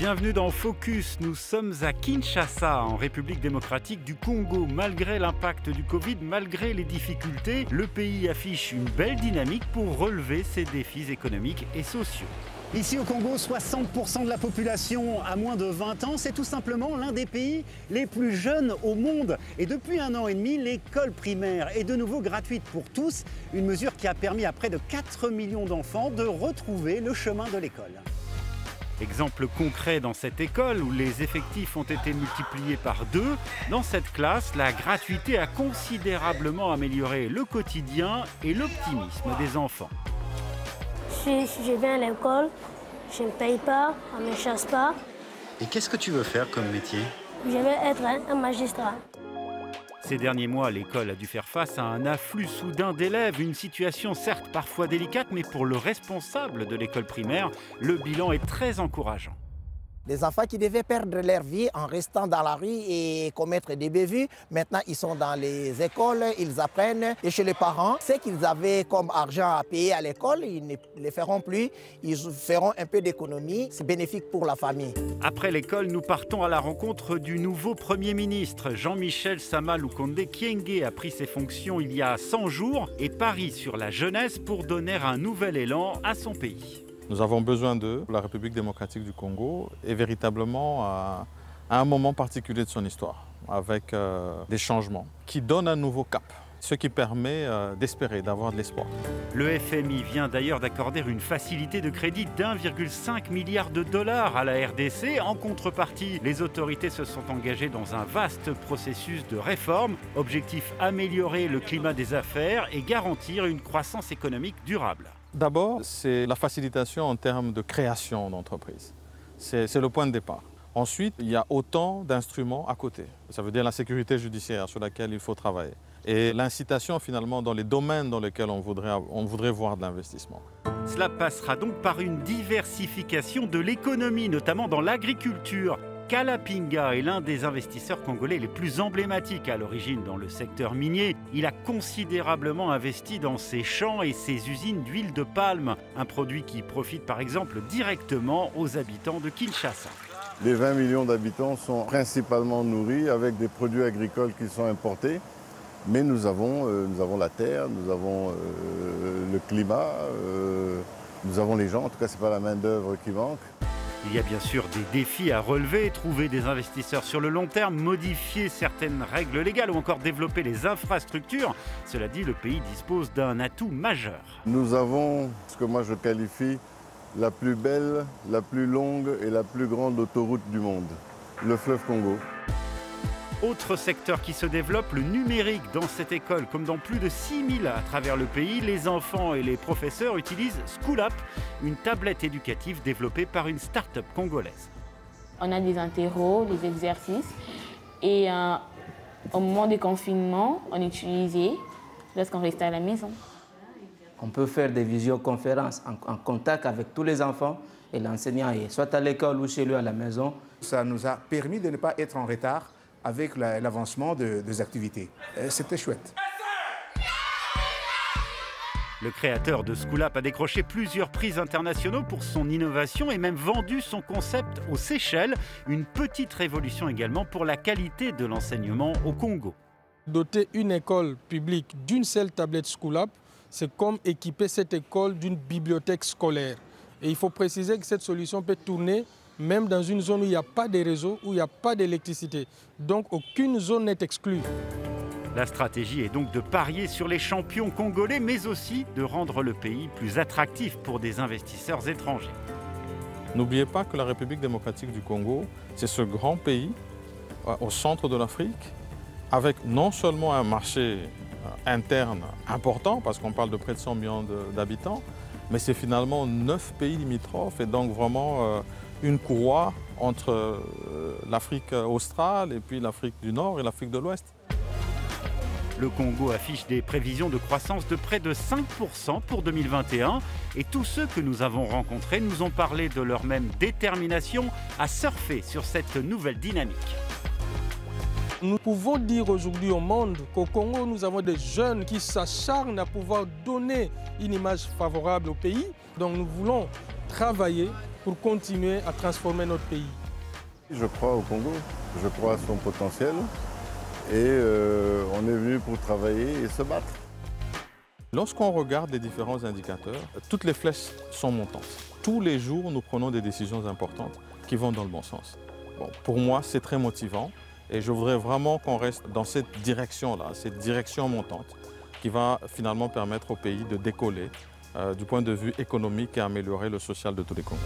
Bienvenue dans Focus, nous sommes à Kinshasa, en République démocratique du Congo. Malgré l'impact du Covid, malgré les difficultés, le pays affiche une belle dynamique pour relever ses défis économiques et sociaux. Ici au Congo, 60% de la population a moins de 20 ans. C'est tout simplement l'un des pays les plus jeunes au monde. Et depuis 1 an et demi, l'école primaire est de nouveau gratuite pour tous. Une mesure qui a permis à près de 4 millions d'enfants de retrouver le chemin de l'école. Exemple concret dans cette école où les effectifs ont été multipliés par 2. Dans cette classe, la gratuité a considérablement amélioré le quotidien et l'optimisme des enfants. Je viens à l'école, je ne paye pas, on ne me chasse pas. Et qu'est-ce que tu veux faire comme métier? Je vais être un magistrat. Ces derniers mois, l'école a dû faire face à un afflux soudain d'élèves, une situation certes parfois délicate, mais pour le responsable de l'école primaire, le bilan est très encourageant. Des enfants qui devaient perdre leur vie en restant dans la rue et commettre des bévues, maintenant ils sont dans les écoles, ils apprennent. Et chez les parents, ce qu'ils avaient comme argent à payer à l'école, ils ne le feront plus, ils feront un peu d'économie, c'est bénéfique pour la famille. Après l'école, nous partons à la rencontre du nouveau Premier ministre. Jean-Michel Sama Lukonde Kyenge a pris ses fonctions il y a 100 jours et parie sur la jeunesse pour donner un nouvel élan à son pays. Nous avons besoin d'eux. La République démocratique du Congo est véritablement à un moment particulier de son histoire, avec des changements qui donnent un nouveau cap, ce qui permet d'espérer, d'avoir de l'espoir. Le FMI vient d'ailleurs d'accorder une facilité de crédit d'1,5 milliard de dollars à la RDC. En contrepartie, les autorités se sont engagées dans un vaste processus de réforme. Objectif, améliorer le climat des affaires et garantir une croissance économique durable. D'abord, c'est la facilitation en termes de création d'entreprises. C'est le point de départ. Ensuite, il y a autant d'instruments à côté. Ça veut dire la sécurité judiciaire sur laquelle il faut travailler. Et l'incitation finalement dans les domaines dans lesquels on voudrait voir de l'investissement. Cela passera donc par une diversification de l'économie, notamment dans l'agriculture. Kalapinga est l'un des investisseurs congolais les plus emblématiques à l'origine dans le secteur minier. Il a considérablement investi dans ses champs et ses usines d'huile de palme, un produit qui profite par exemple directement aux habitants de Kinshasa. Les 20 millions d'habitants sont principalement nourris avec des produits agricoles qui sont importés. Mais nous avons la terre, nous avons le climat, nous avons les gens. En tout cas, ce n'est pas la main-d'œuvre qui manque. Il y a bien sûr des défis à relever, trouver des investisseurs sur le long terme, modifier certaines règles légales ou encore développer les infrastructures. Cela dit, le pays dispose d'un atout majeur. Nous avons ce que moi je qualifie la plus belle, la plus longue et la plus grande autoroute du monde, le fleuve Congo. Autre secteur qui se développe, le numérique. Dans cette école, comme dans plus de 6000 à travers le pays, les enfants et les professeurs utilisent School App, une tablette éducative développée par une start-up congolaise. On a des interros, des exercices et au moment du confinement, on utilisait lorsqu'on restait à la maison. On peut faire des visioconférences en contact avec tous les enfants et l'enseignant, soit à l'école ou chez lui à la maison. Ça nous a permis de ne pas être en retard avec l'avancement des activités. C'était chouette. Le créateur de School App a décroché plusieurs prix internationaux pour son innovation et même vendu son concept aux Seychelles. Une petite révolution également pour la qualité de l'enseignement au Congo. Doter une école publique d'une seule tablette School App, c'est comme équiper cette école d'une bibliothèque scolaire. Et il faut préciser que cette solution peut tourner même dans une zone où il n'y a pas de réseau, où il n'y a pas d'électricité. Donc aucune zone n'est exclue. La stratégie est donc de parier sur les champions congolais, mais aussi de rendre le pays plus attractif pour des investisseurs étrangers. N'oubliez pas que la République démocratique du Congo, c'est ce grand pays au centre de l'Afrique, avec non seulement un marché interne important, parce qu'on parle de près de 100 millions d'habitants, mais c'est finalement 9 pays limitrophes et donc vraiment une courroie entre l'Afrique australe et puis l'Afrique du Nord et l'Afrique de l'Ouest. Le Congo affiche des prévisions de croissance de près de 5% pour 2021 et tous ceux que nous avons rencontrés nous ont parlé de leur même détermination à surfer sur cette nouvelle dynamique. Nous pouvons dire aujourd'hui au monde qu'au Congo, nous avons des jeunes qui s'acharnent à pouvoir donner une image favorable au pays. Donc nous voulons travailler pour continuer à transformer notre pays. Je crois au Congo, je crois à son potentiel et on est venu pour travailler et se battre. Lorsqu'on regarde les différents indicateurs, toutes les flèches sont montantes. Tous les jours, nous prenons des décisions importantes qui vont dans le bon sens. Bon, pour moi, c'est très motivant et je voudrais vraiment qu'on reste dans cette direction-là, cette direction montante qui va finalement permettre au pays de décoller du point de vue économique et améliorer le social de tous les Congolais.